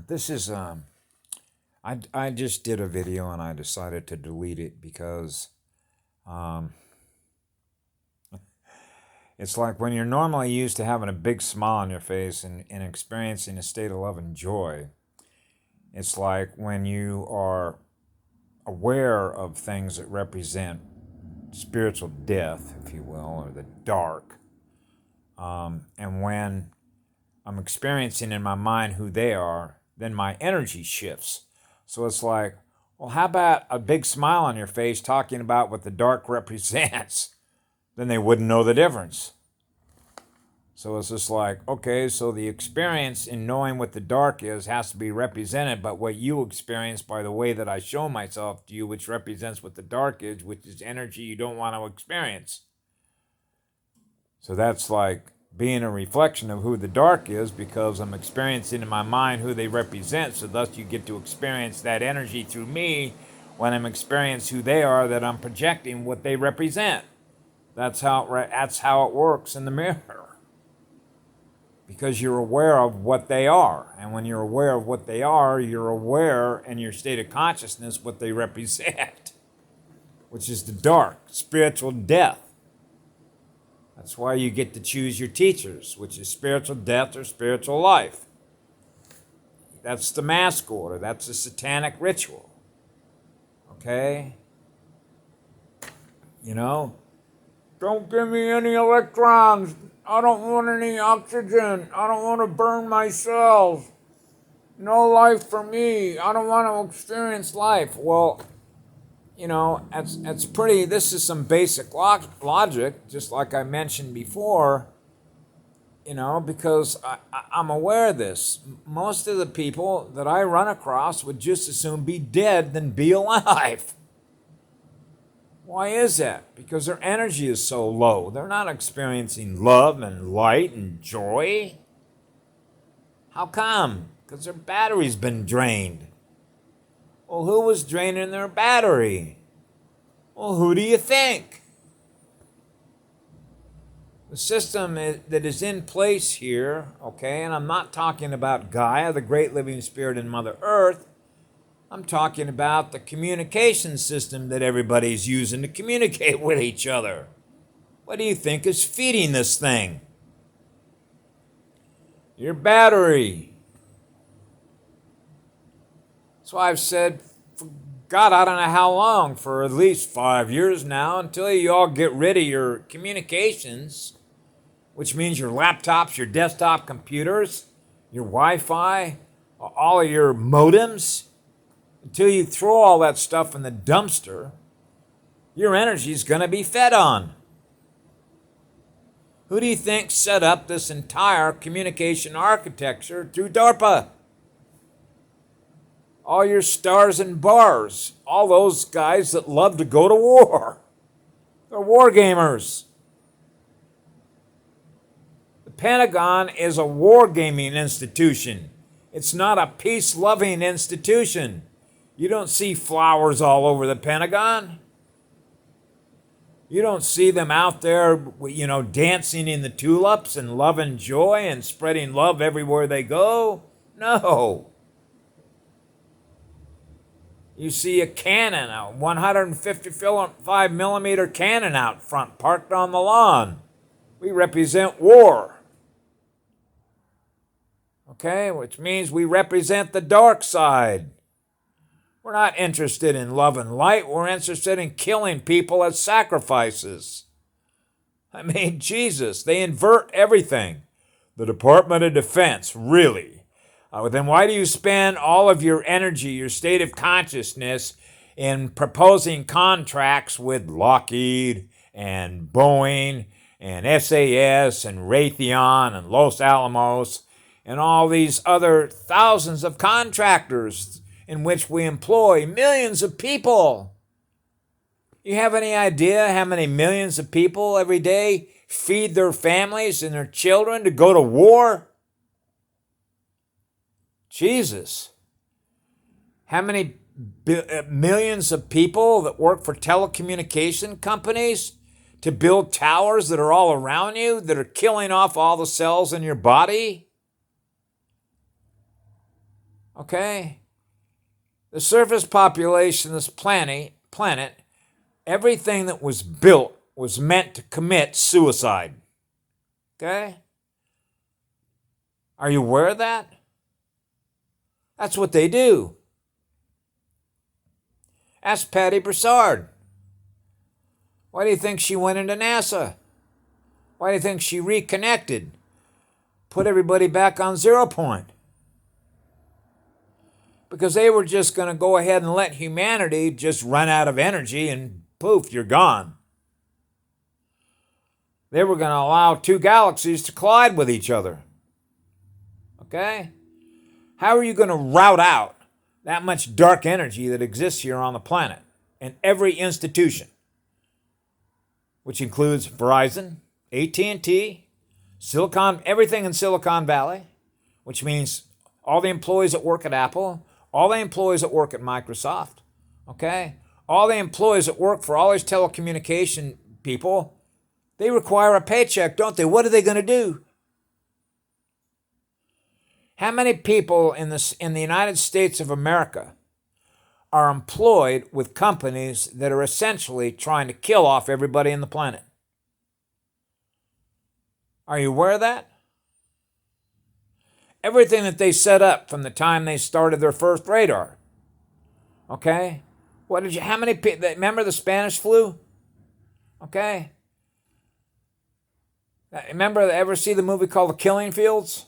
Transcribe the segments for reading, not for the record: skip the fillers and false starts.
This is I just did a video and I decided to delete it because um, it's like when you're normally used to having a big smile on your face and experiencing a state of love and joy. It's like when you are aware of things that represent spiritual death, if you will, or the dark. And when I'm experiencing in my mind who they are, then my energy shifts. So it's like, well, how about a big smile on your face talking about what the dark represents? Then they wouldn't know the difference. So it's just like, okay, so the experience in knowing what the dark is has to be represented, but what you experience by the way that I show myself to you, which represents what the dark is, which is energy you don't want to experience. So that's like being a reflection of who the dark is because I'm experiencing in my mind who they represent. So thus you get to experience that energy through me when I'm experiencing who they are, that I'm projecting what they represent. That's how it works in the mirror. Because you're aware of what they are. And when you're aware of what they are, you're aware in your state of consciousness what they represent, which is the dark, spiritual death. That's why you get to choose your teachers, which is spiritual death or spiritual life. That's the mask order. That's a satanic ritual. Okay? You know? Don't give me any electrons. I don't want any oxygen. I don't want to burn my cells. No life for me. I don't want to experience life. Well, you know, it's pretty, this is some basic logic, just like I mentioned before, you know, because I'm aware of this. Most of the people that I run across would just as soon be dead than be alive. Why is that? Because their energy is so low. They're not experiencing love and light and joy. How come? Because their battery's been drained. Well, who was draining their battery? Well, who do you think? The system that is in place here, okay, and I'm not talking about Gaia, the great living spirit in Mother Earth. I'm talking about the communication system that everybody's using to communicate with each other. What do you think is feeding this thing? Your battery. So I've said, for God, I don't know how long, for at least 5 years now, until you all get rid of your communications, which means your laptops, your desktop computers, your Wi-Fi, all of your modems. Until you throw all that stuff in the dumpster, your energy is going to be fed on. Who do you think set up this entire communication architecture through DARPA? All your stars and bars, all those guys that love to go to war. They're war gamers. The Pentagon is a wargaming institution. It's not a peace-loving institution. You don't see flowers all over the Pentagon. You don't see them out there, you know, dancing in the tulips and love and joy and spreading love everywhere they go. No. You see a cannon, a 155 millimeter cannon out front, parked on the lawn. We represent war. Okay, which means we represent the dark side. We're not interested in love and light. We're interested in killing people as sacrifices. I mean, Jesus, they invert everything. The Department of Defense, really? Then why do you spend all of your energy, your state of consciousness, in proposing contracts with Lockheed and Boeing and SAS and Raytheon and Los Alamos and all these other thousands of contractors in which we employ millions of people? You have any idea how many millions of people every day feed their families and their children to go to war? Jesus. How many millions of people that work for telecommunication companies to build towers that are all around you that are killing off all the cells in your body? Okay? The surface population of this planet, everything that was built was meant to commit suicide. Okay? Are you aware of that? That's what they do. Ask Patty Broussard. Why do you think she went into NASA? Why do you think she reconnected? Put everybody back on 0 point? Because they were just going to go ahead and let humanity just run out of energy and poof, you're gone. They were going to allow two galaxies to collide with each other. Okay? How are you going to route out that much dark energy that exists here on the planet in every institution, which includes Verizon, AT&T, everything in Silicon Valley, which means all the employees that work at Apple, all the employees that work at Microsoft, okay? All the employees that work for all these telecommunication people, they require a paycheck, don't they? What are they going to do? How many people in the United States of America are employed with companies that are essentially trying to kill off everybody on the planet? Are you aware of that? Everything that they set up from the time they started their first radar. Okay? How many people, remember the Spanish flu? Okay? Ever see the movie called The Killing Fields?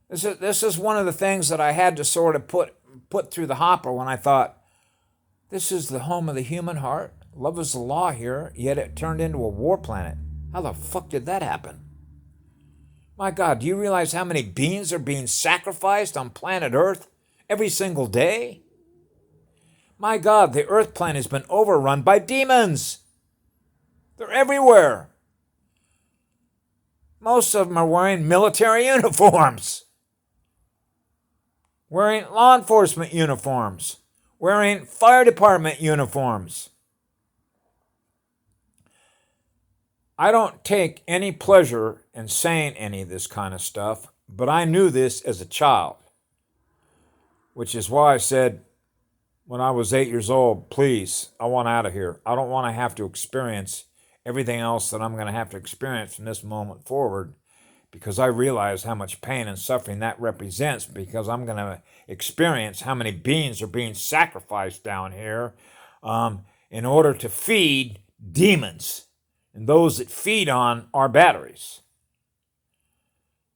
This is one of the things that I had to sort of put through the hopper when I thought, this is the home of the human heart. Love is the law here, yet it turned into a war planet. How the fuck did that happen? My God, do you realize how many beings are being sacrificed on planet Earth every single day? My God, the Earth planet has been overrun by demons. They're everywhere. Most of them are wearing military uniforms, wearing law enforcement uniforms, wearing fire department uniforms. I don't take any pleasure in saying any of this kind of stuff, but I knew this as a child, which is why I said when I was 8 years old, please, I want out of here. I don't want to have to experience everything else that I'm going to have to experience from this moment forward, because I realize how much pain and suffering that represents, because I'm going to experience how many beings are being sacrificed down here in order to feed demons and those that feed on our batteries.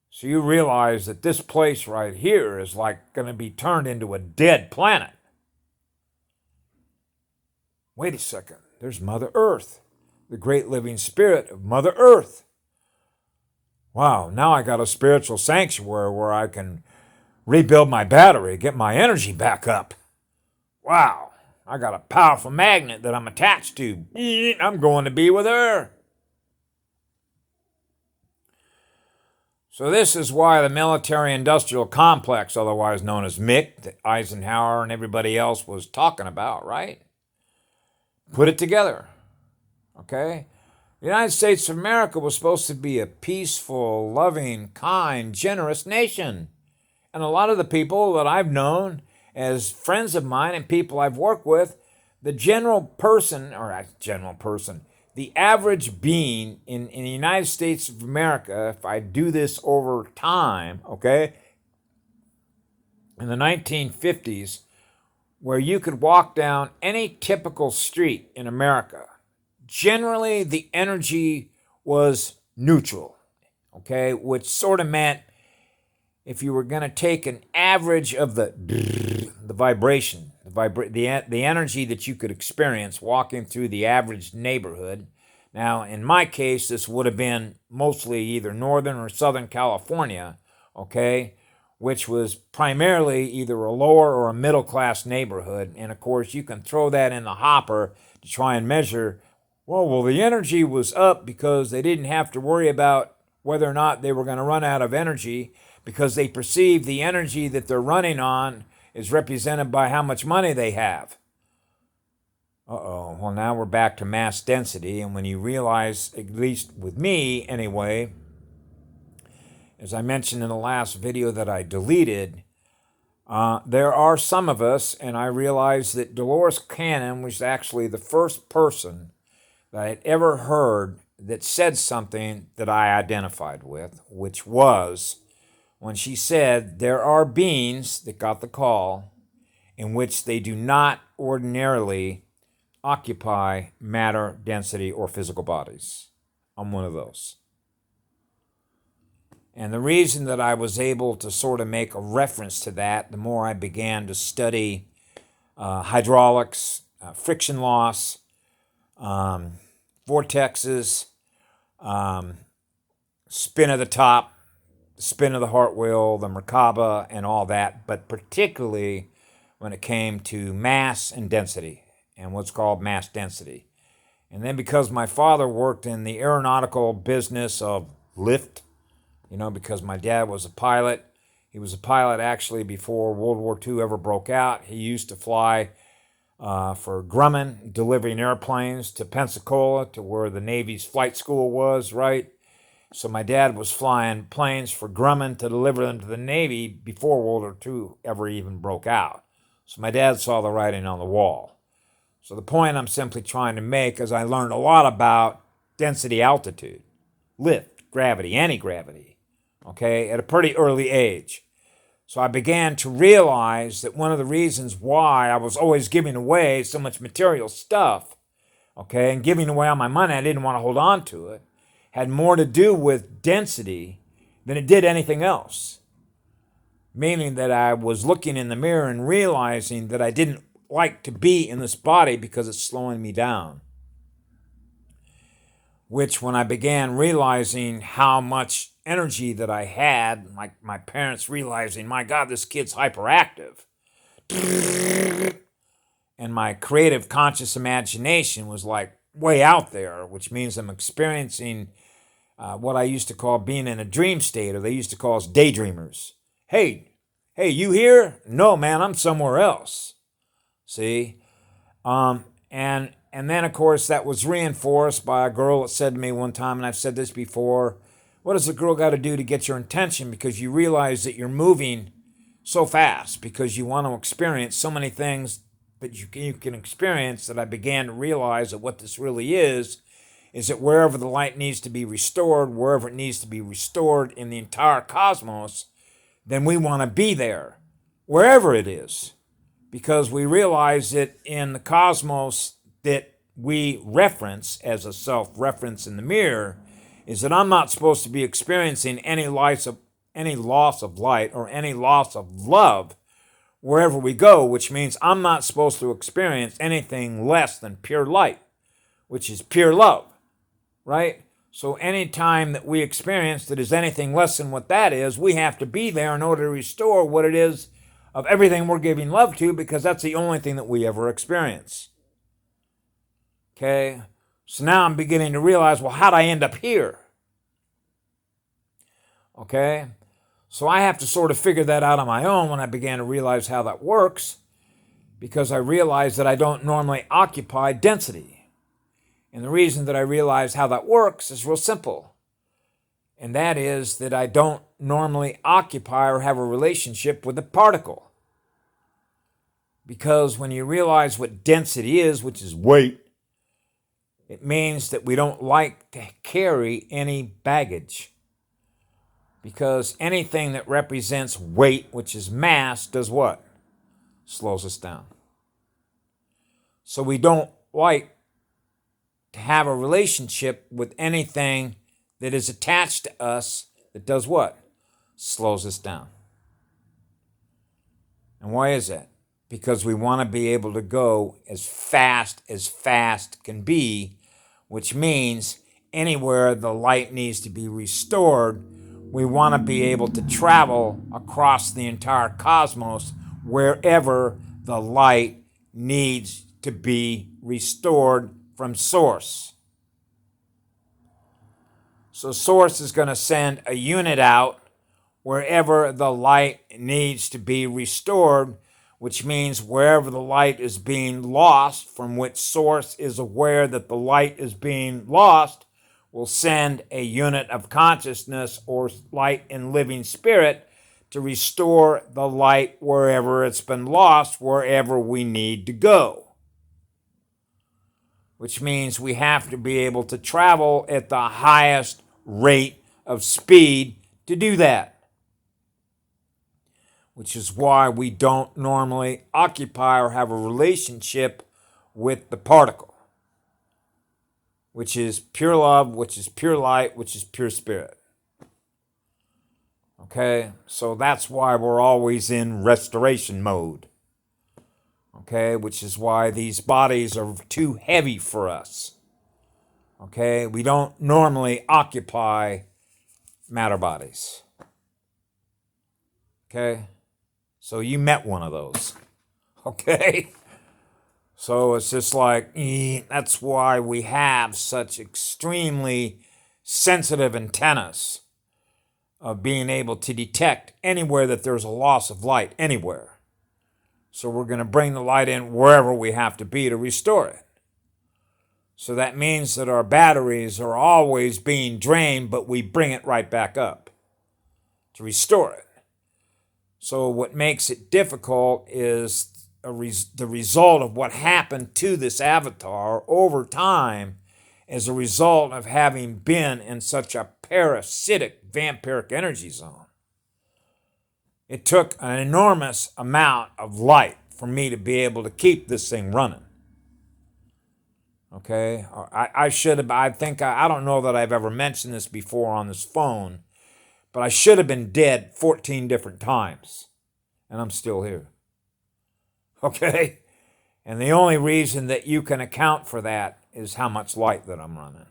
So you realize that this place right here is like going to be turned into a dead planet. Wait a second, there's Mother Earth, the great living spirit of Mother Earth. Wow, now I got a spiritual sanctuary where I can rebuild my battery, get my energy back up. Wow, I got a powerful magnet that I'm attached to. I'm going to be with her. So this is why the military-industrial complex, otherwise known as MIC, that Eisenhower and everybody else was talking about, right? Put it together, okay? The United States of America was supposed to be a peaceful, loving, kind, generous nation. And a lot of the people that I've known as friends of mine and people I've worked with, the the average being in the United States of America, if I do this over time, okay, in the 1950s, where you could walk down any typical street in America, generally the energy was neutral, okay, which sort of meant if you were going to take an average of the vibration, the energy that you could experience walking through the average neighborhood. Now, in my case, this would have been mostly either Northern or Southern California, okay, which was primarily either a lower or a middle class neighborhood. And of course, you can throw that in the hopper to try and measure, well, the energy was up because they didn't have to worry about whether or not they were going to run out of energy, because they perceive the energy that they're running on is represented by how much money they have. Well, now we're back to mass density, and when you realize, at least with me anyway, as I mentioned in the last video that I deleted, There are some of us, and I realized that Dolores Cannon was actually the first person that I had ever heard that said something that I identified with, which was when she said, there are beings that got the call in which they do not ordinarily occupy matter, density, or physical bodies. I'm one of those. And the reason that I was able to sort of make a reference to that, the more I began to study hydraulics, friction loss, vortexes, spin of the top, spin of the heart wheel, the Merkaba, and all that, but particularly when it came to mass and density and what's called mass density. And then because my father worked in the aeronautical business of lift, because my dad was a pilot. He was a pilot actually before World War II ever broke out. He used to fly for Grumman, delivering airplanes to Pensacola, to where the Navy's flight school was, right? So my dad was flying planes for Grumman to deliver them to the Navy before World War II ever even broke out. So my dad saw the writing on the wall. So the point I'm simply trying to make is I learned a lot about density, altitude, lift, gravity, anti-gravity, okay, at a pretty early age. So I began to realize that one of the reasons why I was always giving away so much material stuff, okay, and giving away all my money, I didn't want to hold on to it, had more to do with density than it did anything else. Meaning that I was looking in the mirror and realizing that I didn't like to be in this body because it's slowing me down. Which, when I began realizing how much energy that I had, like my parents realizing, my God, this kid's hyperactive. And my creative conscious imagination was like way out there, which means I'm experiencing what I used to call being in a dream state, or they used to call us daydreamers. Hey, you here? No, man, I'm somewhere else. See? And then, of course, that was reinforced by a girl that said to me one time, and I've said this before, what does a girl got to do to get your attention? Because you realize that you're moving so fast, because you want to experience so many things that you can experience, that I began to realize that what this really is that wherever the light needs to be restored, wherever it needs to be restored in the entire cosmos, then we want to be there, wherever it is. Because we realize that in the cosmos that we reference as a self-reference in the mirror is that I'm not supposed to be experiencing any loss of light or any loss of love wherever we go, which means I'm not supposed to experience anything less than pure light, which is pure love, right? So any time that we experience that is anything less than what that is, we have to be there in order to restore what it is of everything we're giving love to, because that's the only thing that we ever experience. Okay? So now I'm beginning to realize, well, how'd I end up here? Okay? So I have to sort of figure that out on my own when I began to realize how that works, because I realized that I don't normally occupy density. And the reason that I realize how that works is real simple. And that is that I don't normally occupy or have a relationship with a particle. Because when you realize what density is, which is weight, it means that we don't like to carry any baggage. Because anything that represents weight, which is mass, does what? Slows us down. So we don't like to have a relationship with anything that is attached to us that does what? Slows us down. And why is that? Because we want to be able to go as fast can be, which means anywhere the light needs to be restored, we want to be able to travel across the entire cosmos wherever the light needs to be restored from source. So source is going to send a unit out wherever the light needs to be restored, which means wherever the light is being lost, from which source is aware that the light is being lost, will send a unit of consciousness or light and living spirit to restore the light wherever it's been lost, wherever we need to go. Which means we have to be able to travel at the highest rate of speed to do that. Which is why we don't normally occupy or have a relationship with the particle, which is pure love, which is pure light, which is pure spirit. Okay, so that's why we're always in restoration mode. Okay, which is why these bodies are too heavy for us. Okay, we don't normally occupy matter bodies. Okay, so you met one of those. Okay, so it's just like, that's why we have such extremely sensitive antennas of being able to detect anywhere that there's a loss of light, anywhere. So we're going to bring the light in wherever we have to be to restore it. So that means that our batteries are always being drained, but we bring it right back up to restore it. So what makes it difficult is the result of what happened to this avatar over time as a result of having been in such a parasitic vampiric energy zone. It took an enormous amount of light for me to be able to keep this thing running. Okay, I should have, I don't know that I've ever mentioned this before on this phone, but I should have been dead 14 different times, and I'm still here. Okay, and the only reason that you can account for that is how much light that I'm running.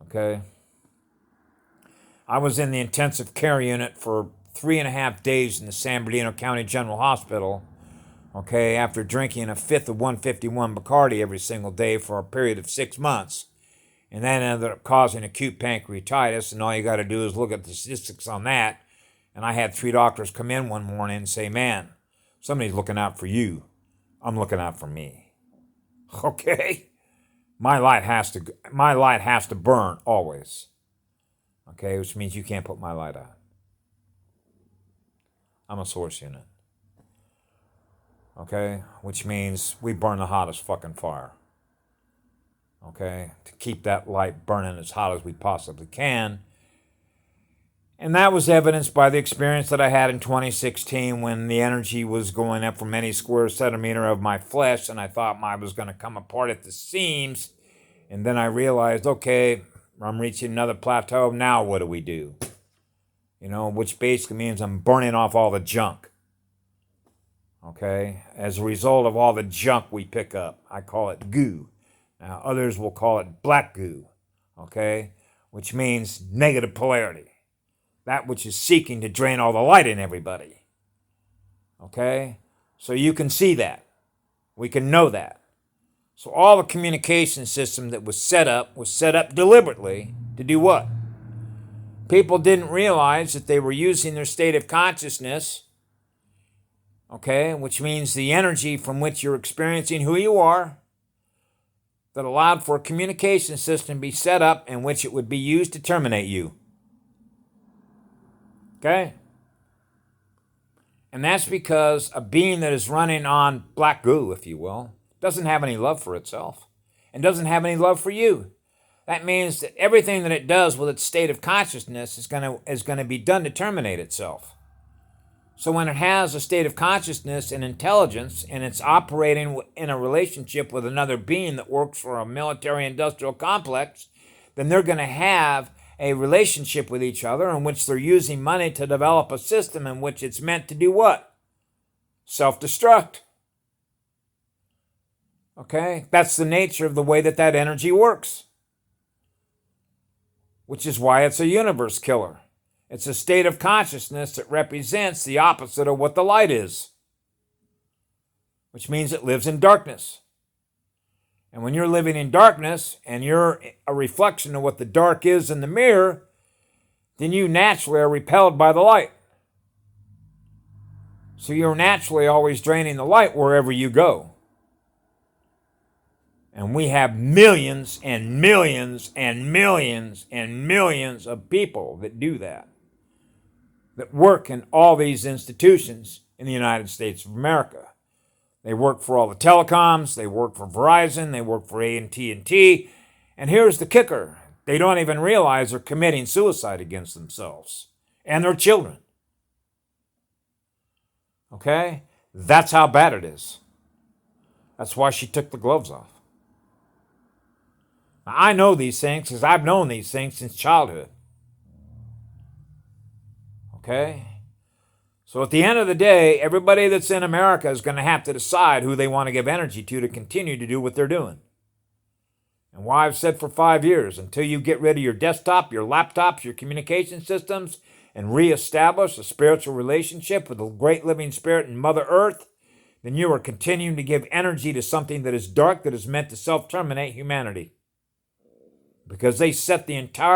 Okay, I was in the intensive care unit for 3.5 days in the San Bernardino County General Hospital, okay, after drinking a fifth of 151 Bacardi every single day for a period of 6 months, and that ended up causing acute pancreatitis, and all you got to do is look at the statistics on that, and I had 3 doctors come in one morning and say, man, somebody's looking out for you. I'm looking out for me. Okay? My light has to burn always. Okay, which means you can't put my light out. I'm a source unit. Okay, which means we burn the hottest fucking fire. Okay, to keep that light burning as hot as we possibly can. And that was evidenced by the experience that I had in 2016 when the energy was going up from any square centimeter of my flesh, and I thought I was going to come apart at the seams. And then I realized, okay, I'm reaching another plateau. Now what do we do? You know, which basically means I'm burning off all the junk. Okay, as a result of all the junk we pick up, I call it goo. Now, others will call it black goo, okay, which means negative polarity. That which is seeking to drain all the light in everybody. Okay, so you can see that. We can know that. So all the communication system that was set up deliberately to do what? People didn't realize that they were using their state of consciousness, okay, which means the energy from which you're experiencing who you are, that allowed for a communication system to be set up in which it would be used to terminate you. Okay? And that's because a being that is running on black goo, if you will, doesn't have any love for itself and doesn't have any love for you. That means that everything that it does with its state of consciousness is going to be done to terminate itself. So when it has a state of consciousness and intelligence and it's operating in a relationship with another being that works for a military-industrial complex, then they're going to have a relationship with each other in which they're using money to develop a system in which it's meant to do what? Self-destruct. Okay? That's the nature of the way that energy works. Which is why it's a universe killer. It's a state of consciousness that represents the opposite of what the light is. Which means it lives in darkness. And when you're living in darkness and you're a reflection of what the dark is in the mirror, then you naturally are repelled by the light. So you're naturally always draining the light wherever you go. And we have millions and millions and millions and millions of people that do that. that work in all these institutions in the United States of America. They work for all the telecoms, they work for Verizon, they work for AT&T, and here's the kicker. They don't even realize they're committing suicide against themselves and their children. Okay? That's how bad it is. That's why she took the gloves off. Now, I know these things because I've known these things since childhood. Okay? So at the end of the day, everybody that's in America is going to have to decide who they want to give energy to continue to do what they're doing. And why I've said for 5 years, until you get rid of your desktop, your laptops, your communication systems, and reestablish a spiritual relationship with the great living spirit and Mother Earth, then you are continuing to give energy to something that is dark, that is meant to self-terminate humanity. Because they set the entire